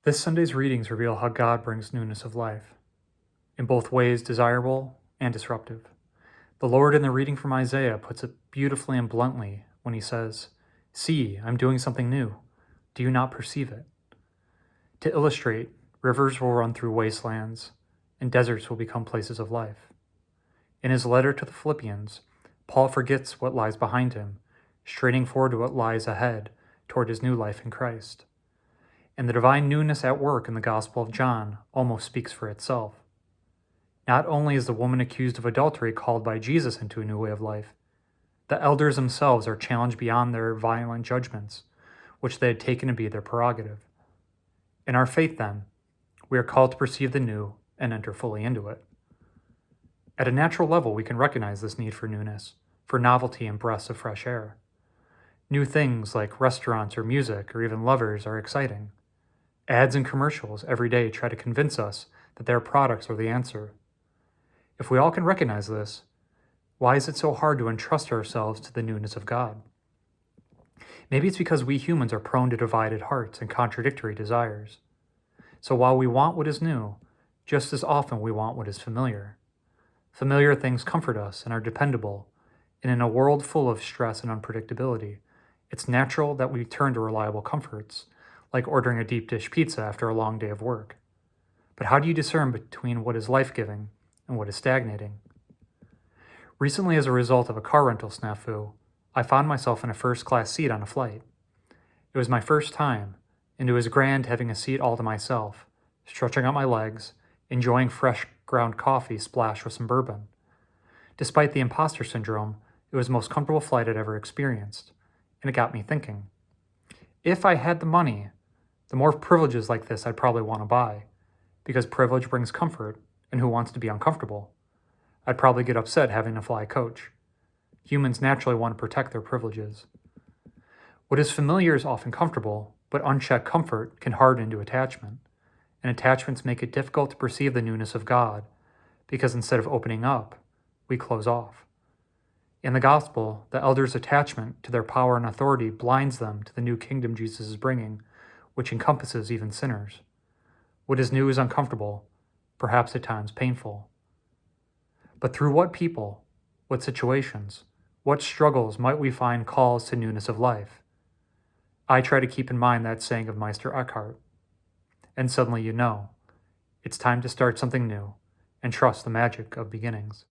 This Sunday's readings reveal how God brings newness of life, in both ways desirable and disruptive. The Lord in the reading from Isaiah puts it beautifully and bluntly when he says, "See, I'm doing something new. Do you not perceive it?" To illustrate, rivers will run through wastelands, and deserts will become places of life. In his letter to the Philippians, Paul forgets what lies behind him, straining forward to what lies ahead toward his new life in Christ. And the divine newness at work in the Gospel of John almost speaks for itself. Not only is the woman accused of adultery called by Jesus into a new way of life, the elders themselves are challenged beyond their violent judgments, which they had taken to be their prerogative. In our faith, then, we are called to perceive the new and enter fully into it. At a natural level, we can recognize this need for newness, for novelty and breaths of fresh air. New things like restaurants or music or even lovers are exciting. Ads and commercials every day try to convince us that their products are the answer. If we all can recognize this, why is it so hard to entrust ourselves to the newness of God? Maybe it's because we humans are prone to divided hearts and contradictory desires. So while we want what is new, just as often we want what is familiar. Familiar things comfort us and are dependable, and in a world full of stress and unpredictability, it's natural that we turn to reliable comforts, like ordering a deep dish pizza after a long day of work. But how do you discern between what is life-giving and what is stagnating? Recently, as a result of a car rental snafu, I found myself in a first-class seat on a flight. It was my first time, and it was grand having a seat all to myself, stretching out my legs, enjoying fresh ground coffee splashed with some bourbon. Despite the imposter syndrome, it was the most comfortable flight I'd ever experienced, and it got me thinking. If I had the money, the more privileges like this I'd probably want to buy, because privilege brings comfort, and who wants to be uncomfortable? I'd probably get upset having to fly coach. Humans naturally want to protect their privileges. What is familiar is often comfortable, but unchecked comfort can harden into attachment, and attachments make it difficult to perceive the newness of God, because instead of opening up, we close off. In the gospel, the elders' attachment to their power and authority blinds them to the new kingdom Jesus is bringing, which encompasses even sinners. What is new is uncomfortable, perhaps at times painful. But through what people, what situations, what struggles might we find calls to newness of life? I try to keep in mind that saying of Meister Eckhart. And suddenly you know, it's time to start something new and trust the magic of beginnings.